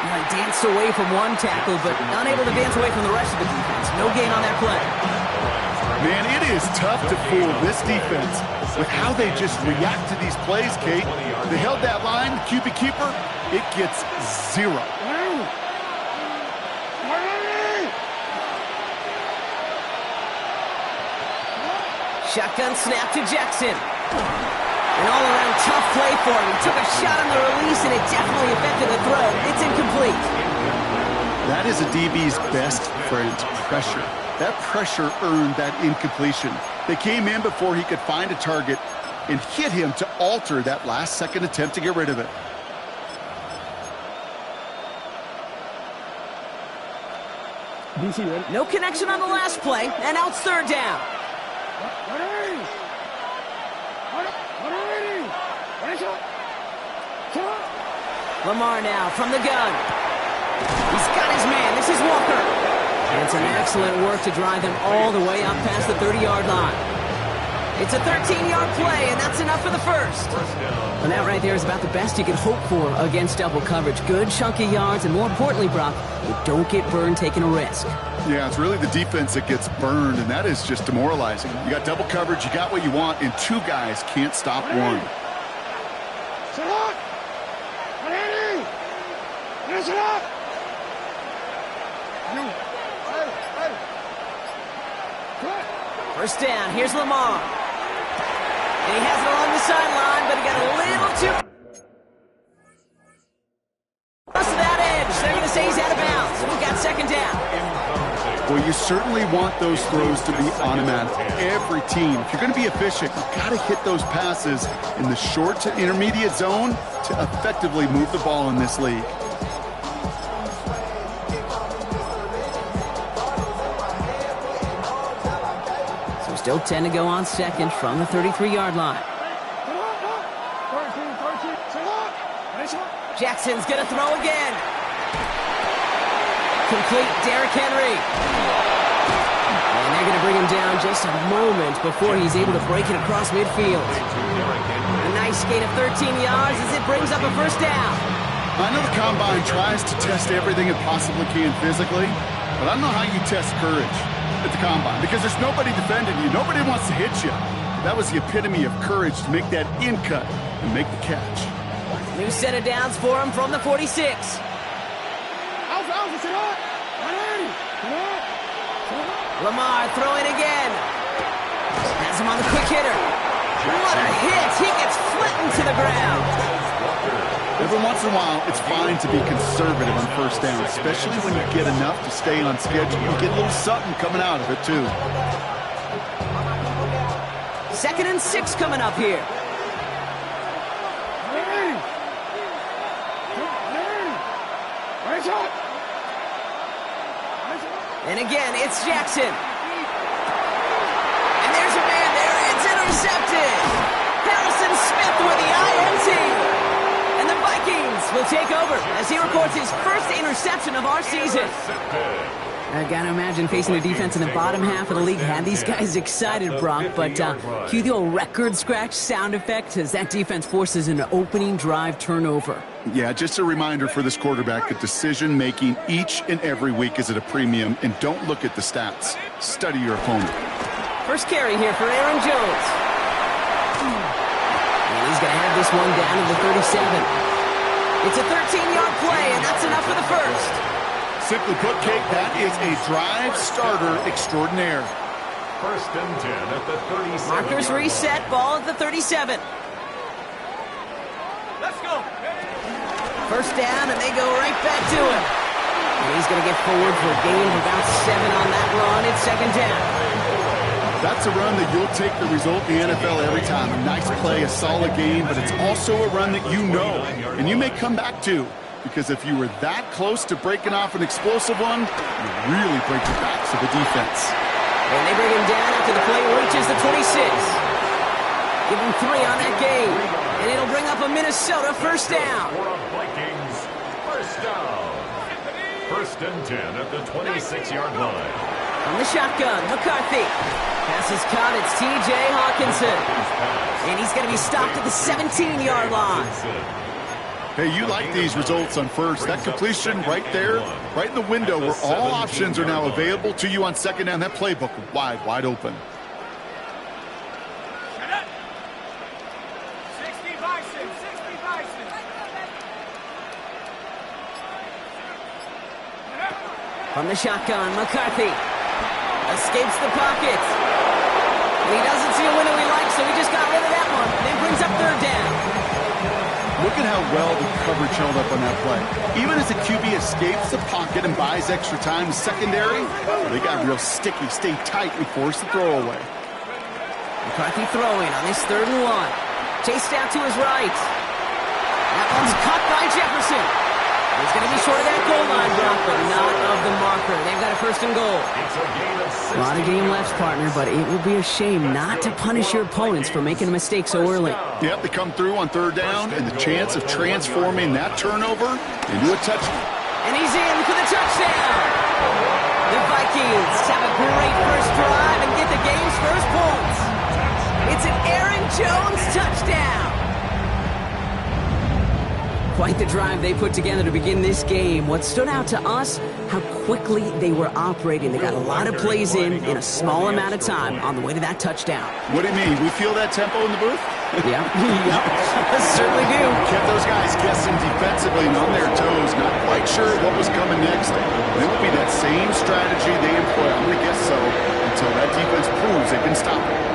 He danced away from one tackle, but unable to dance away from the rest of the defense. No gain on that play. Man, it is tough to fool this defense with how they just react to these plays, Kate. They held that line, the QB keeper, it gets 0. Shotgun snap to Jackson. An all-around tough play for him. He took a shot on the release, and it definitely affected the throw. It's incomplete. That is a DB's best friend, pressure. That pressure earned that incompletion. They came in before he could find a target and hit him to alter that last-second attempt to get rid of it. No connection on the last play, and now it's third down. Lamar now from the gun. He's got his man. This is Walker. And it's an excellent work to drive him all the way up past the 30-yard line. It's a 13-yard play, and that's enough for the first. And that right there is about the best you can hope for against double coverage. Good chunky yards, and more importantly, Brock, you don't get burned taking a risk. Yeah, it's really the defense that gets burned, and that is just demoralizing. You got double coverage, you got what you want, and two guys can't stop one. First down, here's Lamar. And he has it along the sideline, but he got a little too close to that edge. They're going to say he's out of bounds. We've got second down. Well, you certainly want those throws to be automatic. Every team, if you're going to be efficient, you've got to hit those passes in the short to intermediate zone to effectively move the ball in this league. Still 10 to go on second from the 33-yard line. Jackson's going to throw again. Complete Derrick Henry. And they're going to bring him down just a moment before he's able to break it across midfield. A nice gain of 13 yards as it brings up a first down. I know the Combine tries to test everything it possibly can physically, but I don't know how you test courage at the Combine, because there's nobody defending you. Nobody wants to hit you. That was the epitome of courage to make that in cut and make the catch. New set of downs for him from the 46. Lamar throwing again. Has him on the quick hitter. What a hit. He gets flattened to the ground. Every once in a while, it's fine to be conservative on first down, especially when you get enough to stay on schedule. You get a little something coming out of it, too. 2nd and 6 coming up here. And again, it's Jackson. And there's a man there. It's intercepted. Harrison Smith with the INT. And the Vikings will take over as he records his first interception of our season. I gotta imagine facing a defense in the bottom half of the league had these guys excited, Brock. But cue the old record scratch sound effect as that defense forces an opening drive turnover. Yeah, just a reminder for this quarterback that decision-making each and every week is at a premium, and don't look at the stats. Study your opponent. First carry here for Aaron Jones. And he's going to have this one down to the 37. It's a 13-yard play, and that's enough for the first. Simply put, Kate, that is a drive starter extraordinaire. 1st and 10 at the 37. Markers reset, ball at the 37. Let's go. First down, and they go right back to him. And he's going to get forward for a gain of about 7 on that run. It's 2nd down. That's a run that you'll take the result in the NFL every time. A nice play, a solid game, but it's also a run that you know, and you may come back to. Because if you were that close to breaking off an explosive one, you really break the backs of the defense. And they bring him down after the play reaches the 26. Give him 3 on that game. And it'll bring up a Minnesota first down. Vikings first down. 1st and 10 at the 26-yard line. From the shotgun, McCarthy. Pass is caught. It's T.J. Hawkinson. And he's going to be stopped at the 17-yard line. Hey, you like these results on first. That completion right there, right in the window where all options are now available to you on second down. That playbook wide open. From the shotgun, McCarthy escapes the pocket. And he doesn't see a window he likes, so he just got rid of that one. And then brings up third down. Look at how well the coverage held up on that play. Even as the QB escapes the pocket and buys extra time, secondary, they got real sticky, stay tight, and force the throw away. McCarthy throwing on this 3rd and 1. Chased out to his right. That one's caught by Jefferson. He's going to be short of that goal line block, but not of the marker. They've got a 1st and goal. A lot of game left, partner, but it will be a shame not to punish your opponents for making a mistake so early. Yep, they come through on 3rd down, and the chance of transforming that turnover into a touchdown. And he's in for the touchdown. The Vikings have a great first drive and get the game's first points. It's an Aaron Jones touchdown. Quite the drive they put together to begin this game. What stood out to us, how quickly they were operating. They got a lot of plays in a small amount of time on the way to that touchdown. What do you mean? We feel that tempo in the booth? Yeah, yep, certainly do. Kept those guys guessing defensively and on their toes, not quite sure what was coming next. And it will be that same strategy they employ, I'm going to guess so, until that defense proves they can stop it.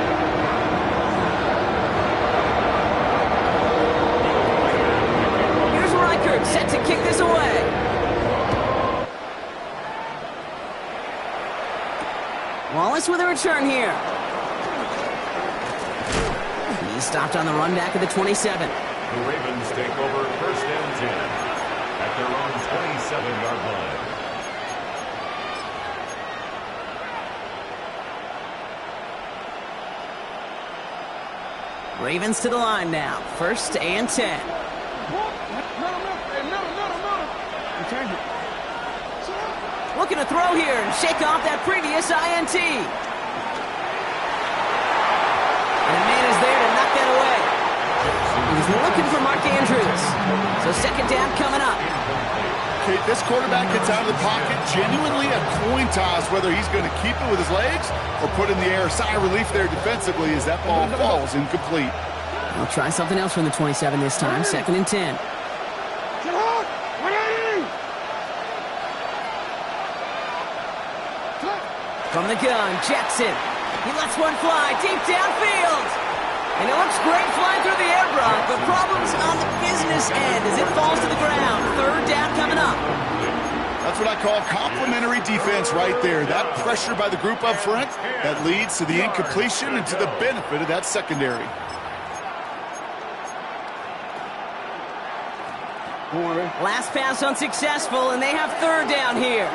Set to kick this away. Wallace with a return here. He's stopped on the run back at the 27. The Ravens take over 1st and 10 at their own 27-yard line. Ravens to the line now. 1st and 10. Looking to throw here and shake off that previous INT. And a man is there to knock that away. He's looking for Mark Andrews. So 2nd down coming up. Okay, this quarterback gets out of the pocket, genuinely a coin toss whether he's going to keep it with his legs or put in the air. Sigh of relief there defensively as that ball falls incomplete. I'll try something else from the 27 this time. 2nd and 10. From the gun, Jackson. He lets one fly deep downfield. And it looks great flying through the air, Brock, but problems on the business end as it falls to the ground. 3rd down coming up. That's what I call complimentary defense right there. That pressure by the group up front, that leads to the incompletion and to the benefit of that secondary. Last pass unsuccessful, and they have 3rd down here.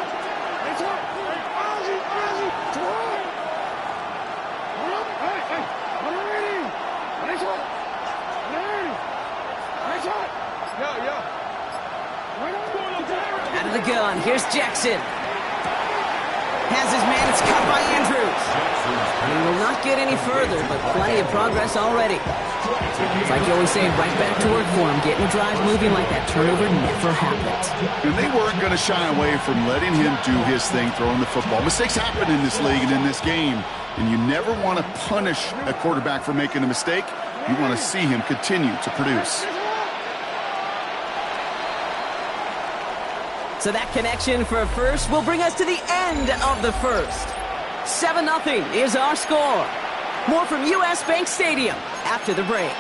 Out of the gun, here's Jackson. Has his man, it's caught by Andrews. He will not get any further, but plenty of progress already. It's like you always say, right back to work for him, getting the drive moving like that turnover never happened. And they weren't going to shy away from letting him do his thing, throwing the football. Mistakes happen in this league and in this game, and you never want to punish a quarterback for making a mistake. You want to see him continue to produce. So that connection for a first will bring us to the end of the first. 7-0 is our score. More from US Bank Stadium after the break.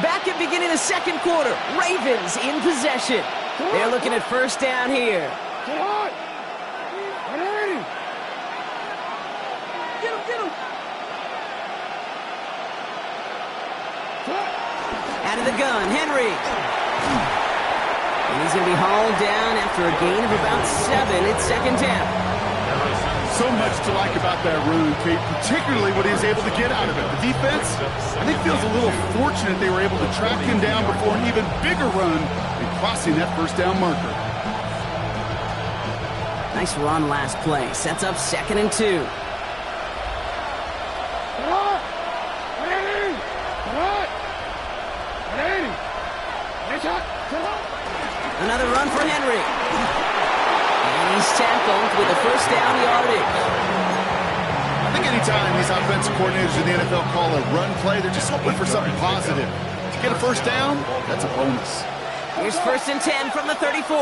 Back at beginning of the 2nd quarter, Ravens in possession. They're looking at 1st down here. Out of the gun, Henry. And he's going to be hauled down after a gain of about 7. It's 2nd down. So much to like about that run, Kate, particularly what he was able to get out of it. The defense, I think, feels a little fortunate they were able to track him down before an even bigger run and crossing that 1st down marker. Nice run last play. Sets up 2nd and 2. Another run for Henry. And he's tackled with a first down yardage. I think anytime these offensive coordinators in the NFL call a run play, they're just hoping for something positive. To get a first down, that's a bonus. Here's 1st and 10 from the 34.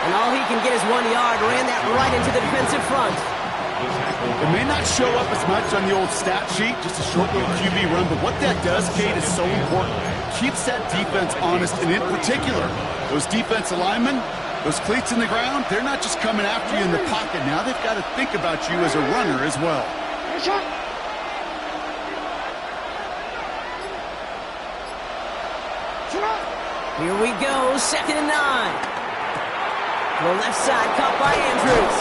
And all he can get is 1 yard. Ran that right into the defensive front. It may not show up as much on the old stat sheet, just a short little QB run, but what that does, Kate, is so important. Keeps that defense honest, and in particular, those defense linemen, those cleats in the ground, they're not just coming after you in the pocket. Now they've got to think about you as a runner as well. Here we go, 2nd and 9. To the left side, caught by Andrews.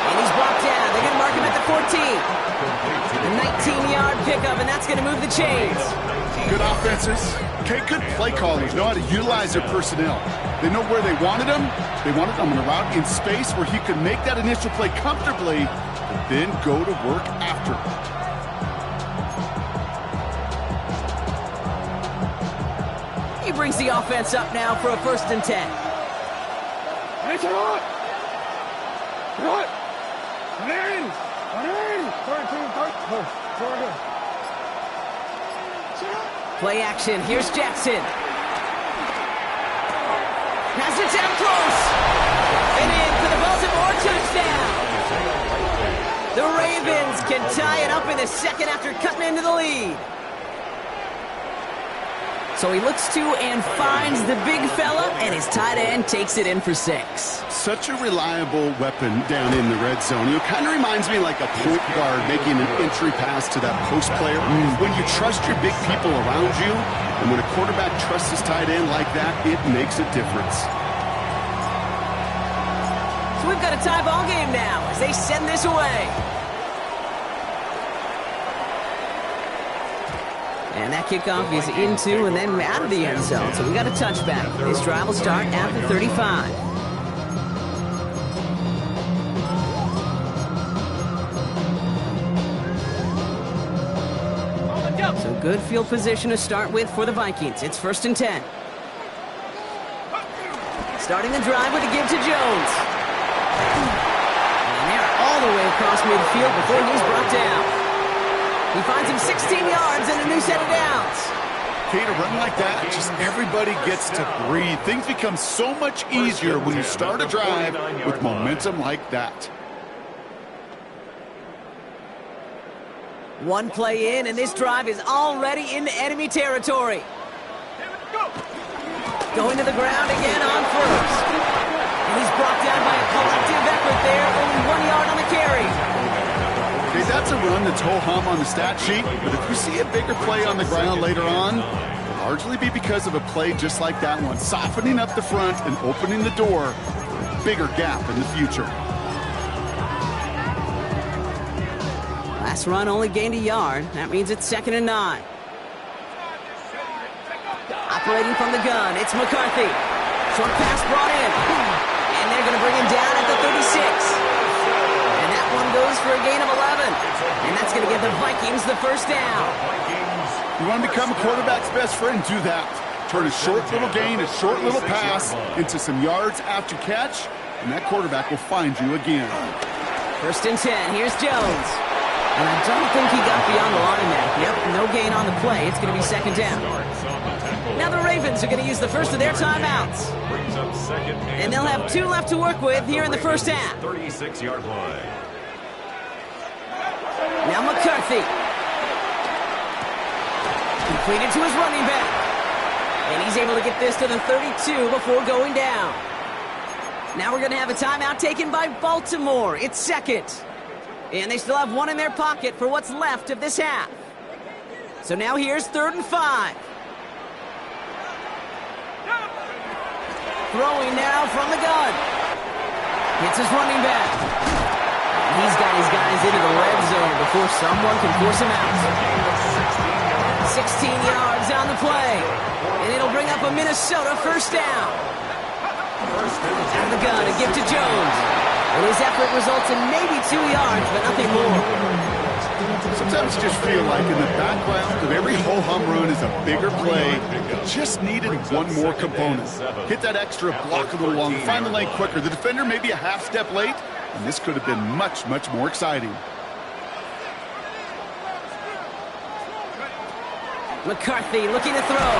And he's brought down. They're going to mark him at the 14. A 19-yard pickup, and that's going to move the chains. Good offenses. Okay, good play callers know how to utilize their personnel. They know where they wanted them. They wanted them on a route in space where he could make that initial play comfortably, but then go to work after. He brings the offense up now for a 1st and 10. Play action. Here's Jackson. Has it down close. And in for the Baltimore touchdown. The Ravens can tie it up in the 2nd after cutting into the lead. So he looks to and finds the big fella, and his tight end takes it in for 6. Such a reliable weapon down in the red zone. It kind of reminds me like a point guard making an entry pass to that post player. When you trust your big people around you, and when a quarterback trusts his tight end like that, it makes a difference. So we've got a tie ball game now as they send this away. And that kickoff is into and then out of the end zone. So we got a touchback. This drive will start at the 35. So good field position to start with for the Vikings. It's 1st and 10. Starting the drive with a give to Jones. And they're all the way across midfield before he's brought down. He finds him 16 yards and a new set of downs. Kate, a run like that, just everybody gets to breathe. Things become so much easier when you start a drive with momentum like that. One play in, and this drive is already into enemy territory. Going to the ground again on 1st. And he's brought down by a collective effort there, only 1 yard on the carry. Okay, that's a run that's ho-hum on the stat sheet, but if you see a bigger play on the ground later on, it'll largely be because of a play just like that one, softening up the front and opening the door for a bigger gap in the future. Last run only gained a yard. That means it's 2nd and 9. Operating from the gun, it's McCarthy. Short pass brought in. And they're going to bring him down at the 36. And that one goes for a gain of 11. And that's going to give the Vikings the first down. You want to become a quarterback's best friend? Do that. Turn a short little gain, a short little pass into some yards after catch, and that quarterback will find you again. 1st and 10. Here's Jones. And I don't think he got beyond the line there. Yep, no gain on the play. It's going to be 2nd down. Now the Ravens are going to use the first of their timeouts. And they'll have 2 left to work with here in the first half. 36-yard line. Now McCarthy. Completed to his running back. And he's able to get this to the 32 before going down. Now we're going to have a timeout taken by Baltimore. It's 2nd. And they still have 1 in their pocket for what's left of this half. So now here's 3rd and 5. Throwing now from the gun. Hits his running back. He's got his guys into the red zone before someone can force him out. 16 yards on the play. And it'll bring up a Minnesota first down. Out of the gun, a give to Jones. And his effort results in maybe 2 yards, but nothing more. Sometimes you just feel like in the background of every ho-hum run is a bigger play. Just needed one more component. Hit that extra block a little longer, find the lane quicker. The defender may be a half step late, and this could have been much, much more exciting. McCarthy looking to throw.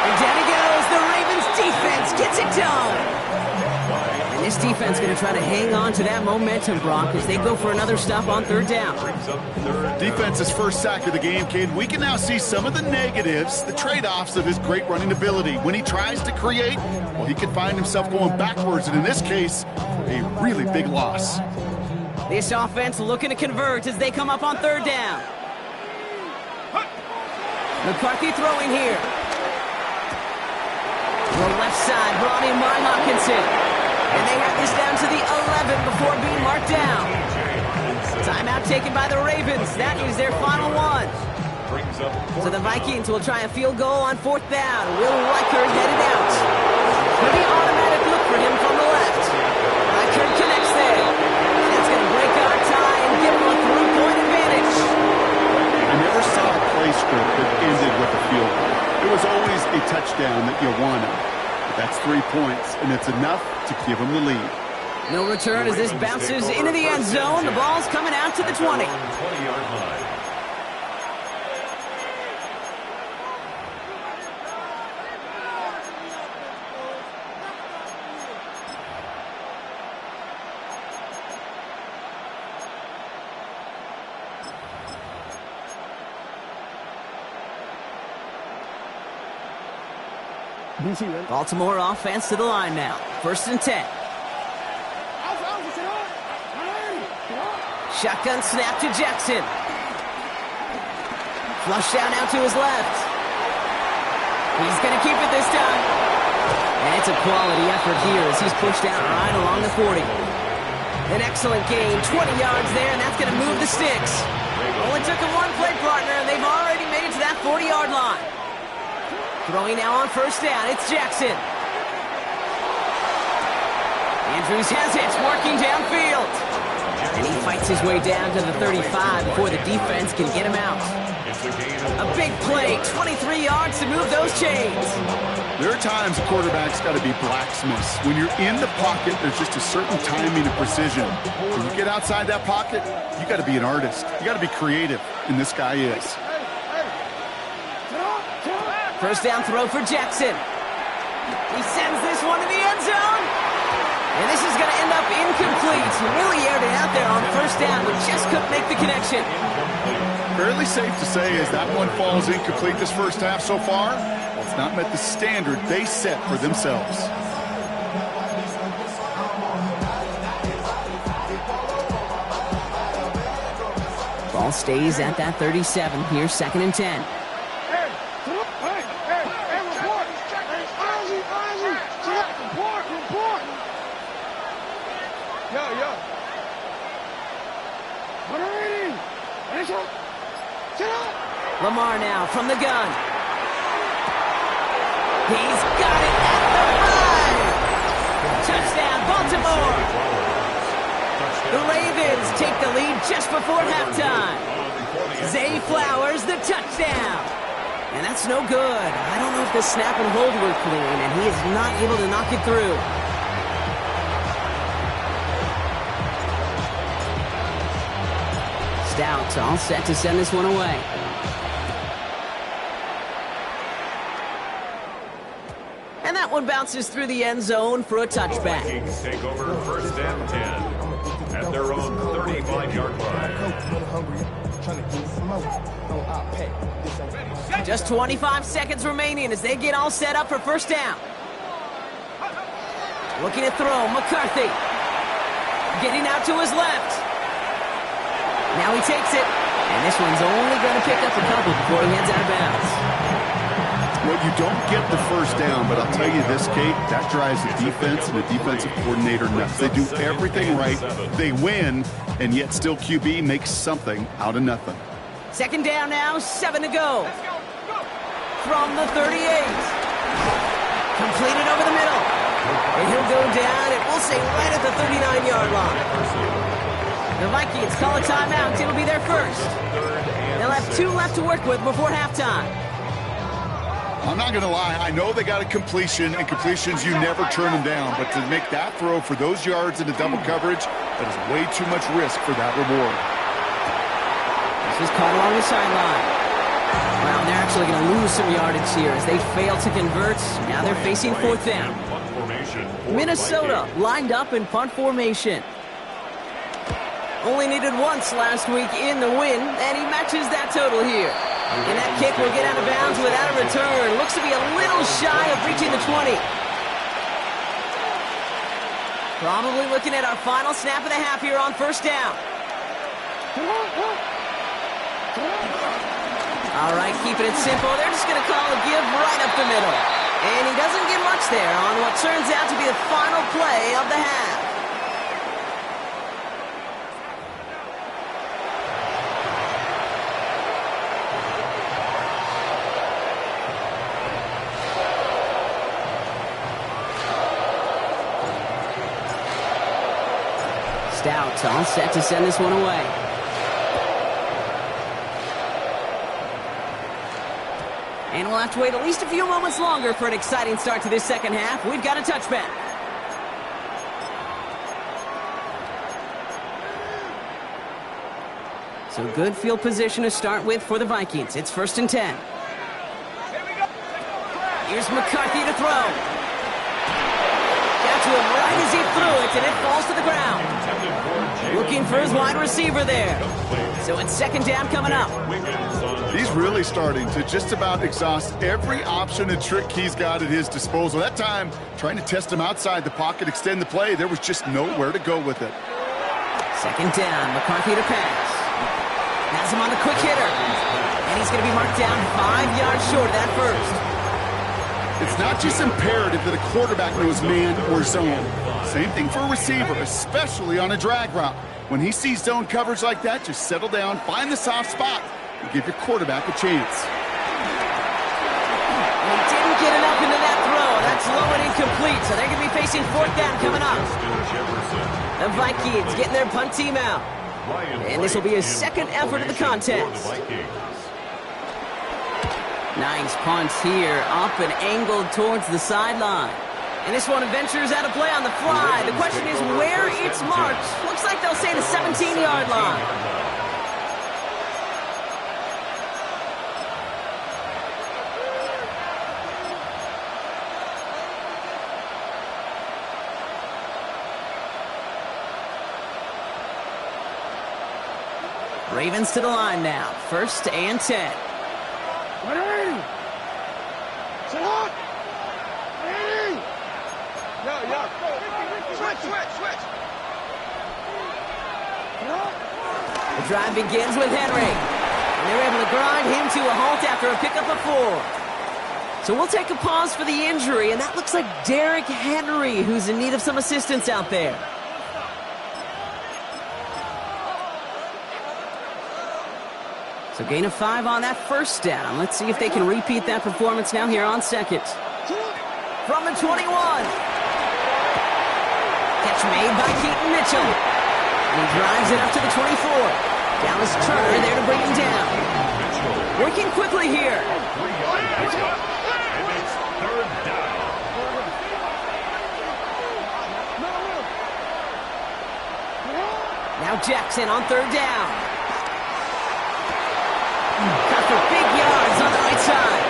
And down he goes. The Ravens defense gets it done. And this defense going to try to hang on to that momentum, Brock, as they go for another stop on third down. Defense's first sack of the game, Cade. We can now see some of the negatives, the trade-offs of his great running ability. When he tries to create, well, he can find himself going backwards, and in this case, a really big loss. This offense looking to convert as they come up on third down. McCarthy throwing here. The left side brought in by Hawkinson. And they have this down to the 11 before being marked down. Timeout taken by the Ravens. That is their final one. So the Vikings will try a field goal on fourth down. Will Riker headed out. Pretty automatic look for him from the left. Riker connects there. That's going to break our tie and give him a 3-point advantage. I never saw a play script that ended with a field goal. It was always a touchdown that you wanted. But that's 3 points, and it's enough to give them the lead. No return as this bounces into the end zone. The ball's coming out to the 20. Baltimore offense to the line now. 1st and 10. Shotgun snap to Jackson. Flush down out to his left. He's going to keep it this time. And it's a quality effort here as he's pushed out right along the 40. An excellent gain, 20 yards there, and that's going to move the sticks. Only took him one play partner, and they've already made it to that 40-yard line. Throwing now on 1st down, it's Jackson. Andrews has it, working downfield. And he fights his way down to the 35 before the defense can get him out. A big play, 23 yards to move those chains. There are times a quarterback's got to be blacksmiths. When you're in the pocket, there's just a certain timing and precision. When you get outside that pocket, you got to be an artist. You got to be creative, and this guy is. 1st down throw for Jackson. He sends this one to the end zone. And this is going to end up incomplete. He really aired it out there on 1st down, but just couldn't make the connection. Fairly safe to say as that one falls incomplete this first half so far, it's not met the standard they set for themselves. Ball stays at that 37 here, 2nd and 10. Lamar now from the gun. He's got it at the 5. Touchdown, Baltimore. The Ravens take the lead just before halftime. Zay Flowers, the touchdown. And that's no good. I don't know if the snap and hold were clean, and he is not able to knock it through. Stout all set to send this one away. And that one bounces through the end zone for a touchback. Vikings take over 1st and 10 at their own 35-yard line. Just 25 seconds remaining as they get all set up for 1st down. Looking to throw, McCarthy. Getting out to his left. Now he takes it. And this one's only going to pick up a couple before he heads out of bounds. Well, you don't get the 1st down, but I'll tell you this, Kate, that drives the defense and the defensive coordinator nuts. They do everything right. They win, and yet still QB makes something out of nothing. 2nd down now, 7 to go. from the 38. Completed over the middle. And he'll go down, and we'll say right at the 39-yard line. The Vikings call a timeout. It'll be their first. They'll have 2 left to work with before halftime. I'm not going to lie. I know they got a completion, and completions, you never turn them down. But to make that throw for those yards into double coverage, that is way too much risk for that reward. This is caught along the sideline. Well, they're actually going to lose some yardage here as they fail to convert. Now they're facing 4th down. Minnesota lined up in punt formation. Only needed once last week in the win, and he matches that total here. And that kick will get out of bounds without a return. Looks to be a little shy of reaching the 20. Probably looking at our final snap of the half here on 1st down. All right, keeping it simple. They're just going to call a give right up the middle. And he doesn't get much there on what turns out to be the final play of the half. Stout all set to send this one away. And we'll have to wait at least a few moments longer for an exciting start to this second half. We've got a touchback. So good field position to start with for the Vikings. It's 1st and 10. Here's McCarthy to throw. Got to him right as he threw it, and it falls to the ground. Looking for his wide receiver there. So it's 2nd down coming up. He's really starting to just about exhaust every option and trick he's got at his disposal. That time, trying to test him outside the pocket, extend the play, there was just nowhere to go with it. 2nd down, McCarthy to pass. Has him on the quick hitter. And he's going to be marked down 5 yards short of that first. It's not just imperative that a quarterback knows man or zone. Same thing for a receiver, especially on a drag route. When he sees zone coverage like that, just settle down, find the soft spot, and give your quarterback a chance. And he didn't get enough into that throw. That's low and incomplete, so they're going to be facing 4th down coming up. The Vikings getting their punt team out. And this will be his 2nd effort of the contest. Nice punt here, up and angled towards the sideline. And this one ventures out of play on the fly. The question is where it's marked. Looks like they'll say the 17-yard line. Ravens to the line now. 1st and 10. Ready! Slot! Ready! Yo. Switch! The drive begins with Henry. And they're able to grind him to a halt after a pickup of 4. So we'll take a pause for the injury, and that looks like Derrick Henry, who's in need of some assistance out there. So gain of 5 on that 1st down. Let's see if they can repeat that performance now here on 2nd. From the 21. Catch made by Keaton Mitchell. And he drives it up to the 24. Dallas Turner there to bring him down. Working quickly here. And it's 3rd down. Now Jackson on 3rd down. Got for big yards on the right side.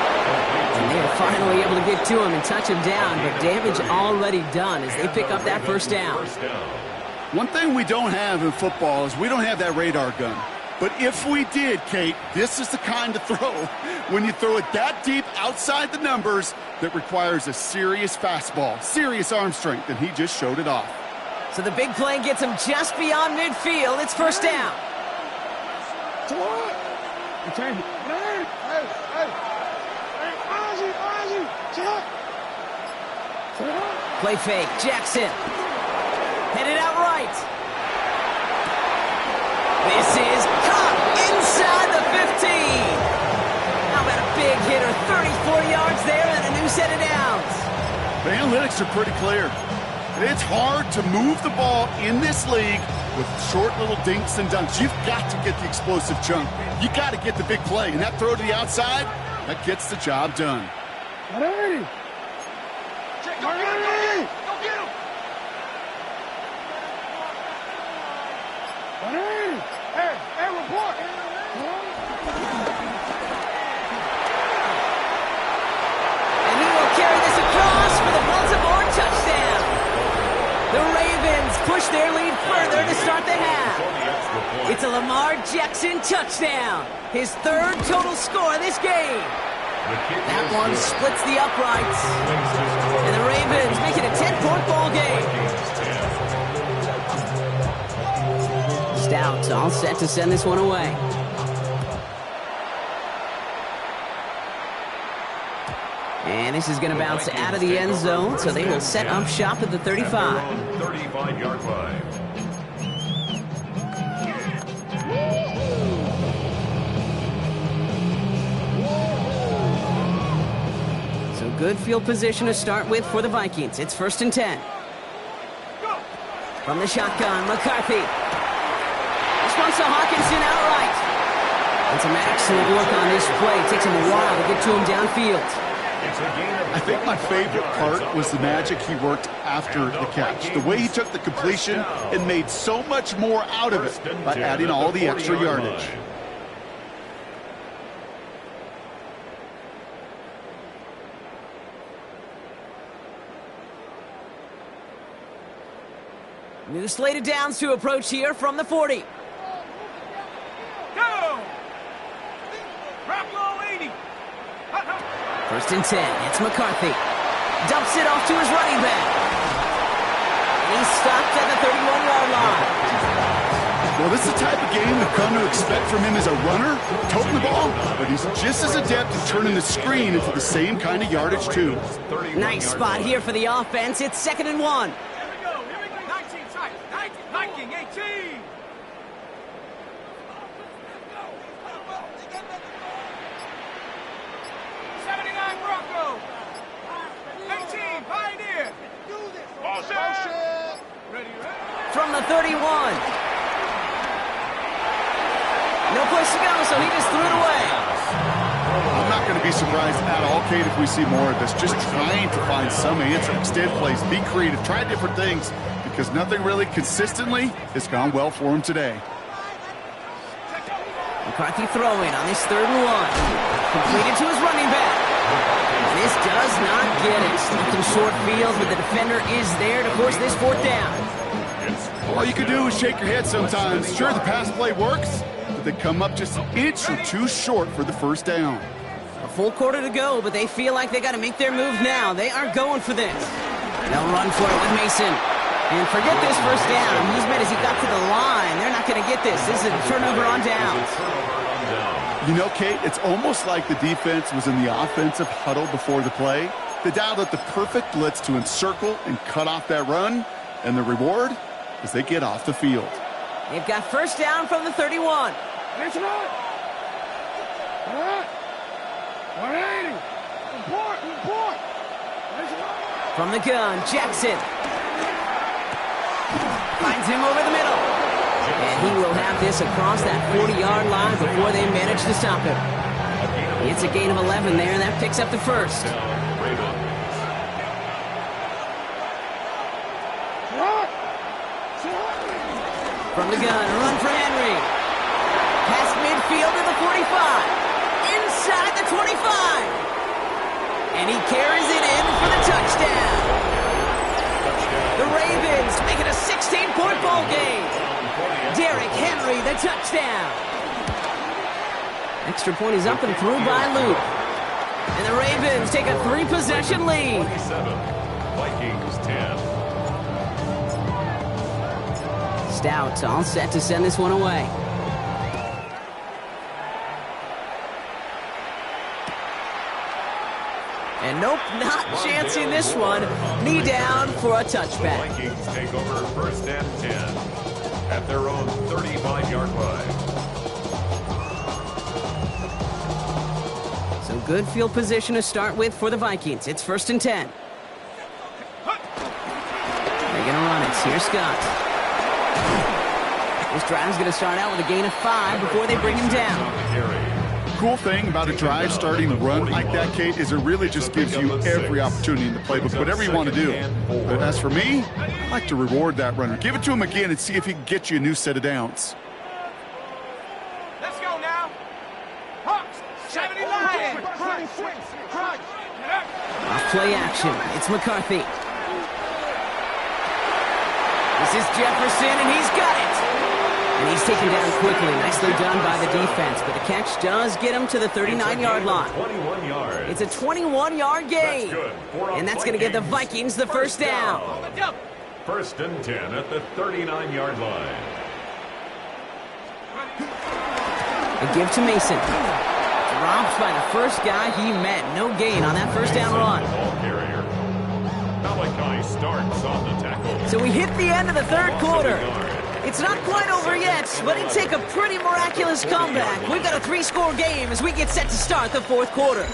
And they're finally able to get to him and touch him down, but damage already done as they pick up that 1st down. One thing we don't have in football is we don't have that radar gun. But if we did, Kate, this is the kind of throw, when you throw it that deep outside the numbers, that requires a serious fastball, serious arm strength, and he just showed it off. So the big play gets him just beyond midfield. It's 1st down. Play fake, Jackson. Headed out right. This is caught inside the 15. How about a big hitter, set of downs. The analytics are pretty clear. It's hard to move the ball in this league with short little dinks and dunks. You've got to get the explosive chunk. You got to get the big play. And that throw to the outside, that gets the job done. Go get him! Go get him! Hey, report! And he will carry this across for the Baltimore touchdown. The Ravens push their lead further to start the half. It's a Lamar Jackson touchdown. His third total score of this game. That one splits the uprights. And the Ravens make it a 10-point ball game. Stout all set to send this one away. And this is going to bounce out of the end zone, so they will set up shop at the 35. 35-yard line. So good field position to start with for the Vikings. It's 1st and 10. From the shotgun, McCarthy. This one's to Hawkinson outright. And some excellent work on this play. It takes him a while to get to him downfield. I think my favorite part was the magic he worked after the catch. The way he took the completion and made so much more out of it by adding all the extra yardage. New slate of downs to approach here from the 40. Go! Drop low 80. 1st and 10. It's McCarthy. Dumps it off to his running back. And he's stopped at the 31-yard line. Well, this is the type of game we've come to expect from him as a runner, toting the ball, but he's just as adept at turning the screen into the same kind of yardage, too. Nice spot here for the offense. It's 2nd and 1. Here we go. 19 tight. 19, 18. From the 31. No place to go, so he just threw it away. I'm not going to be surprised at all, Kate, if we see more of this. Just trying to find some answer, extend plays, be creative, try different things, because nothing really consistently has gone well for him today. McCarthy throwing on this 3rd and 1. Completed to his running back. This does not get it. Looking short field, but the defender is there to force this 4th down. All you can do is shake your head sometimes. Sure, the pass play works, but they come up just an inch or two short for the 1st down. A full quarter to go, but they feel like they got to make their move now. They are going for this. They'll run for it with Mason. And forget this 1st down. He's made as he got to the line. They're not going to get this. This is a turnover on downs. You know, Kate, it's almost like the defense was in the offensive huddle before the play. They dialed up the perfect blitz to encircle and cut off that run, and the reward is they get off the field. They've got 1st down from the 31. Listen up. 180. Report. Listen up. From the gun, Jackson. Finds him over the middle. And he will have this across that 40-yard line before they manage to stop him. It's a gain of 11 there, and that picks up the 1st. From the gun, run for Henry. Past midfield to the 45. Inside the 25. And he carries it in for the touchdown. The Ravens make it a 16-point ball game. Derrick Henry, the touchdown. Extra point is up and through by Luke. And the Ravens take a 3-possession lead. Vikings 10. Stout all set to send this one away. And nope, not chancing this one. Knee down for a touchback. Vikings take over 1st and 10 at their own 35-yard line. So Good field position to start with for the Vikings. It's 1st and 10. They're going to run it. Here's Scott. This drive's going to start out with a gain of 5 before they bring him down. Cool thing about a drive starting to run like that, Kate, is it really just gives you every opportunity in the playbook, whatever you want to do. But as for me, I like to reward that runner. Give it to him again and see if he can get you a new set of downs. Let's go now. Hawks, 79. Off play action. It's McCarthy. This is Jefferson, and he's got it. And he's taken down quickly. Nicely done by the defense, but the catch does get him to the 39-yard line. 21 yards. It's a 21-yard gain. And that's going to give the Vikings the first down. 1st and 10 at the 39-yard line. A give to Mason. Dropped by the first guy he met. No gain on that first down run. Starts on the tackle. So we hit the end of the 3rd quarter. It's not quite over yet, but it'd take a pretty miraculous comeback. We've got a 3-score game as we get set to start the 4th quarter.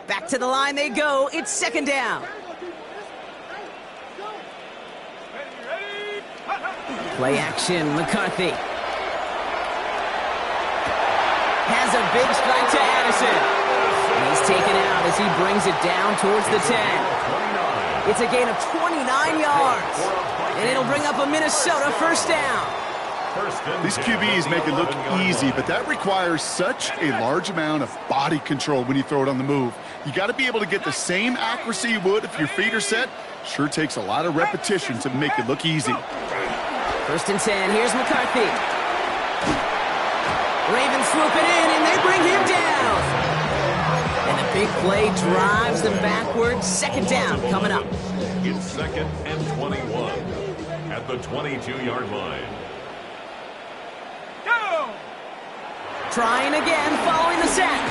Back to the line they go. It's 2nd down. Play action, McCarthy. Has a big strike to Addison. And he's taken out as he brings it down towards the 10. It's a gain of 29 yards. And it'll bring up a Minnesota first down. These QBs make it look easy, but that requires such a large amount of body control when you throw it on the move. You got to be able to get the same accuracy you would if your feet are set. Sure takes a lot of repetition to make it look easy. 1st and 10, here's McCarthy. Ravens swoop it in, and they bring him down. And the big play drives them backwards. 2nd down coming up. It's 2nd and 21 at the 22-yard line. Go! Trying again, following the sack.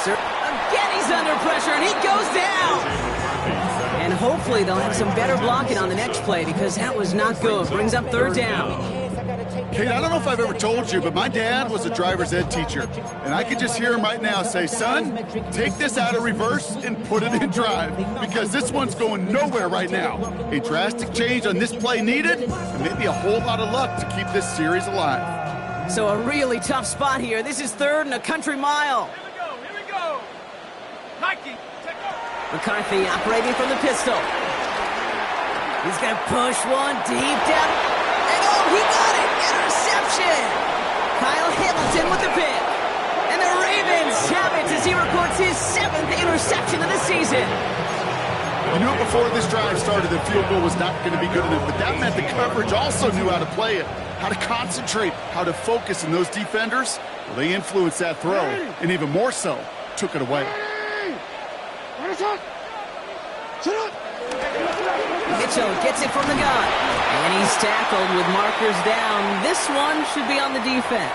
Again, he's under pressure, and he goes down. And hopefully they'll have some better blocking on the next play because that was not good. Brings up 3rd down. Kate, I don't know if I've ever told you, but my dad was a driver's ed teacher. And I could just hear him right now say, son, take this out of reverse and put it in drive because this one's going nowhere right now. A drastic change on this play needed and maybe a whole lot of luck to keep this series alive. So a really tough spot here. This is 3rd and a country mile. Here we go. Nike, take over. McCarthy operating from the pistol. He's going to push one deep down. And oh, he got it! Interception! Kyle Hamilton with the pick. And the Ravens have it as he records his 7th interception of the season. You knew before this drive started the field goal was not going to be good enough, but that meant the coverage also knew how to play it, how to concentrate, how to focus, and those defenders, well, they influenced that throw, and even more so, took it away. Mitchell gets it from the gun. And he's tackled with markers down. This one should be on the defense.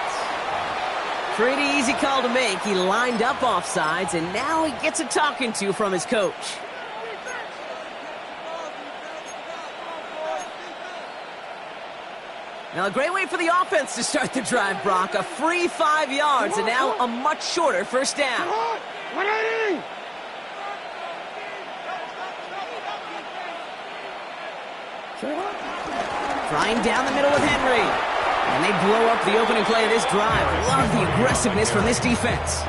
Pretty easy call to make. He lined up offsides, and now he gets a talking to from his coach. Now, a great way for the offense to start the drive, Brock. A free 5 yards, and now a much shorter first down. 180! Flying down the middle with Henry. And they blow up the opening play of this drive. Love the aggressiveness from this defense.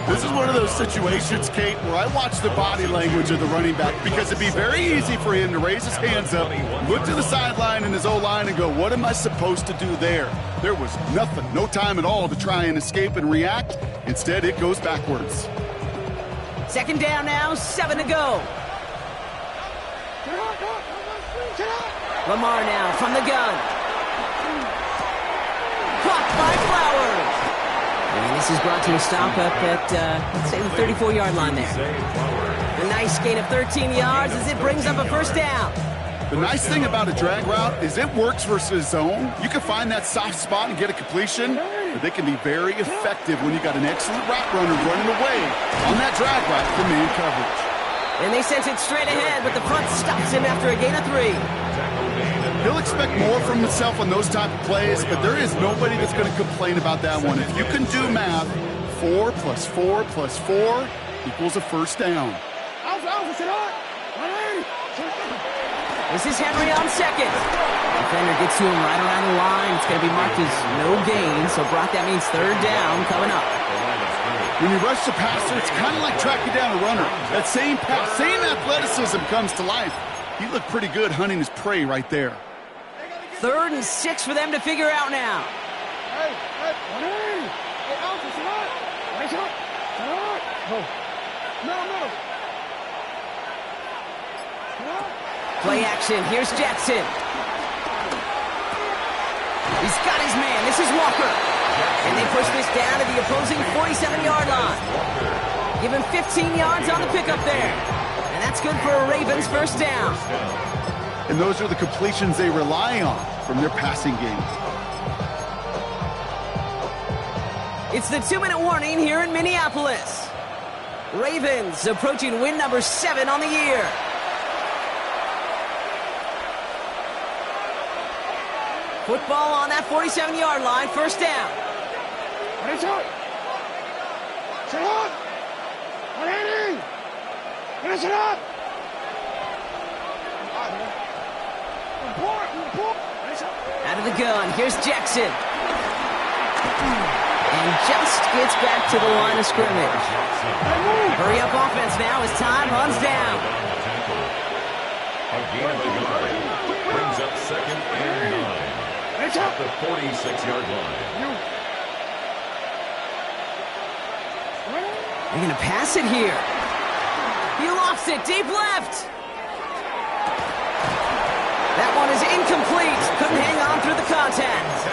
This is one of those situations, Kate, where I watch the body language of the running back because it'd be very easy for him to raise his hands up, look to the sideline in his O-line and go, what am I supposed to do there? There was nothing, no time at all to try and escape and react. Instead, it goes backwards. 2nd down now, 7 to go. Lamar now from the gun. Caught by Flowers. And this is brought to a stop up at, let's say, the 34-yard line there. A nice gain of 13 yards as it brings up a first down. The nice thing about a drag route is it works versus zone. You can find that soft spot and get a completion. but they can be very effective when you got an excellent route runner running away on that drag route for man coverage. And they sent it straight ahead, but the front stops him after a gain of 3. He'll expect more from himself on those type of plays, but there is nobody that's going to complain about that one. If you can do math, 4 + 4 + 4 equals a first down. This is Henry on second. Defender gets to him right around the line. It's going to be marked as no gain, so Brock, that means third down coming up. When you rush the passer, it's kind of like tracking down a runner. That same athleticism comes to life. He looked pretty good hunting his prey right there. 3rd and 6 for them to figure out now. Play action. Here's Jackson. He's got his man. This is Walker. And they push this down to the opposing 47-yard line. Give him 15 yards on the pickup there. And that's good for a Ravens first down. And those are the completions they rely on from their passing game. It's the 2-minute warning here in Minneapolis. Ravens approaching win number 7 on the year. Football on that 47-yard line, first down. Out of the gun, here's Jackson. And just gets back to the line of scrimmage. Hurry up offense now as time runs down. Brings up 2nd and 9. At the 46-yard line. They're going to pass it here. He lost it deep left. That one is incomplete. Couldn't hang on through the contact.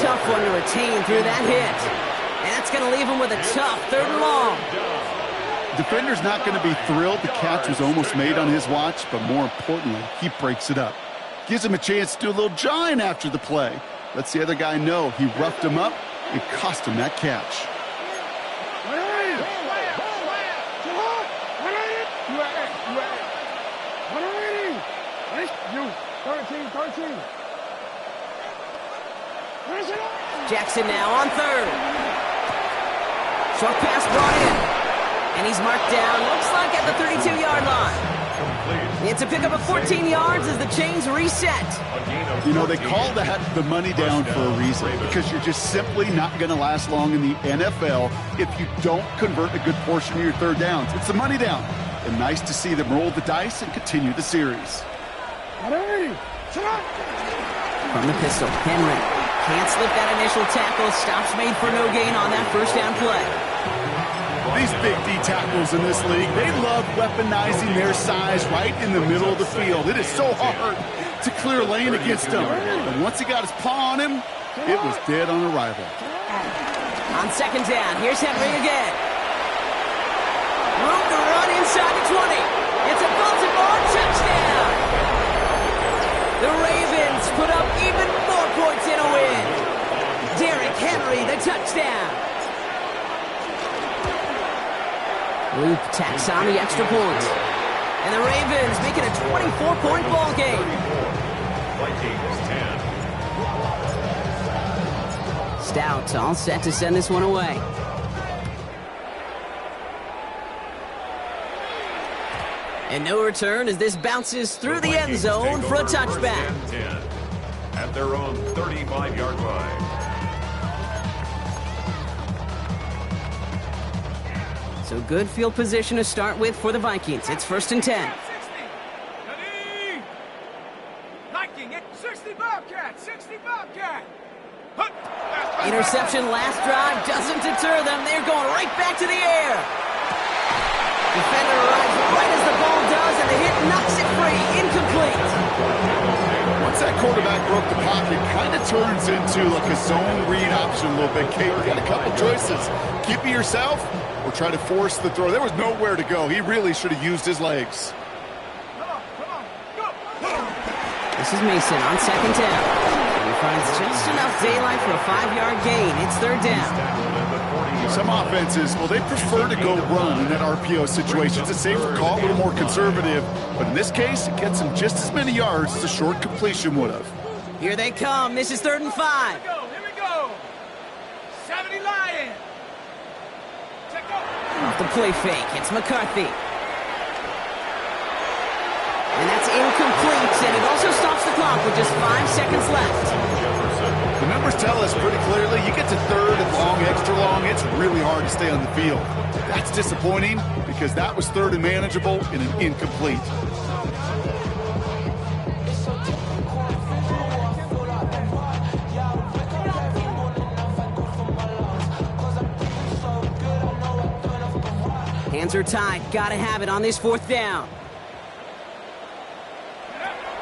Tough one to retain through that hit. And that's going to leave him with a tough 3rd and long. Defender's not going to be thrilled the catch was almost made on his watch, but more importantly, he breaks it up. Gives him a chance to do a little jawing after the play. Lets the other guy know he roughed him up and cost him that catch. Jackson now on 3rd. Short pass brought in. And he's marked down, looks like at the 32-yard line. It's a pickup of 14 yards as the chains reset. You know, they call that the money down for a reason, because you're just simply not going to last long in the NFL if you don't convert a good portion of your 3rd downs. It's the money down. And nice to see them roll the dice and continue the series. From the pistol, Henry can't slip that initial tackle. Stops made for no gain on that first down play. These big D tackles in this league, they love weaponizing their size right in the middle of the field. It is so hard to clear lane against them. And once he got his paw on him, it was dead on arrival. On 2nd down, here's Henry again. Room to run inside the 20. It's a Baltimore touchdown. The Ravens put up even more points in a win. Derrick Henry, the touchdown. Luke tacks on the extra point. And the Ravens make it a 24-point ball game. Vikings 10. Stout all set to send this one away. And no return as this bounces through the end zone for a touchback. At their own 35-yard line. So good field position to start with for the Vikings. It's 1st and 10. 60 Bobcat, 60 Bobcat. Interception last drive doesn't deter them. They're going right back to the air. Defender arrives right as the ball does, and the hit knocks it free. Incomplete. Once that quarterback broke the pocket, kind of turns into like a zone read option a little bit. Kate, we got a couple choices. Keep it yourself or try to force the throw. There was nowhere to go. He really should have used his legs. This is Mason on 2nd down. He Finds just enough daylight for a 5-yard gain. It's third down. Some offenses, well, they prefer to go run in that RPO situation. It's a safer call, a little more conservative. But in this case, it gets them just as many yards as a short completion would have. Here they come. This is 3rd and 5. Here we go. 70 Lions. Check out. Off the play fake, it's McCarthy. And that's incomplete, and it also stops the clock with just 5 seconds left. The numbers tell us pretty clearly, you get to 3rd and long, extra long, it's really hard to stay on the field. That's disappointing because that was 3rd and manageable and an incomplete. Hands are tied. Gotta have it on this 4th down.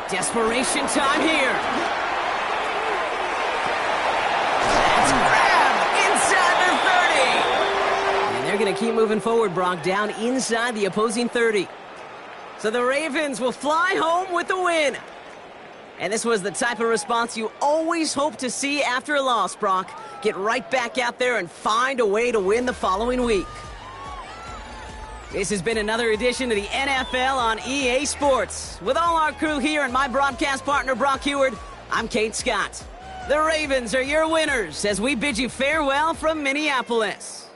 Desperation time here. That's grabbed inside their 30. And they're going to keep moving forward, Brock, down inside the opposing 30. So the Ravens will fly home with the win. And this was the type of response you always hope to see after a loss, Brock. Get right back out there and find a way to win the following week. This has been another edition of the NFL on EA Sports. With all our crew here and my broadcast partner, Brock Heward, I'm Kate Scott. The Ravens are your winners as we bid you farewell from Minneapolis.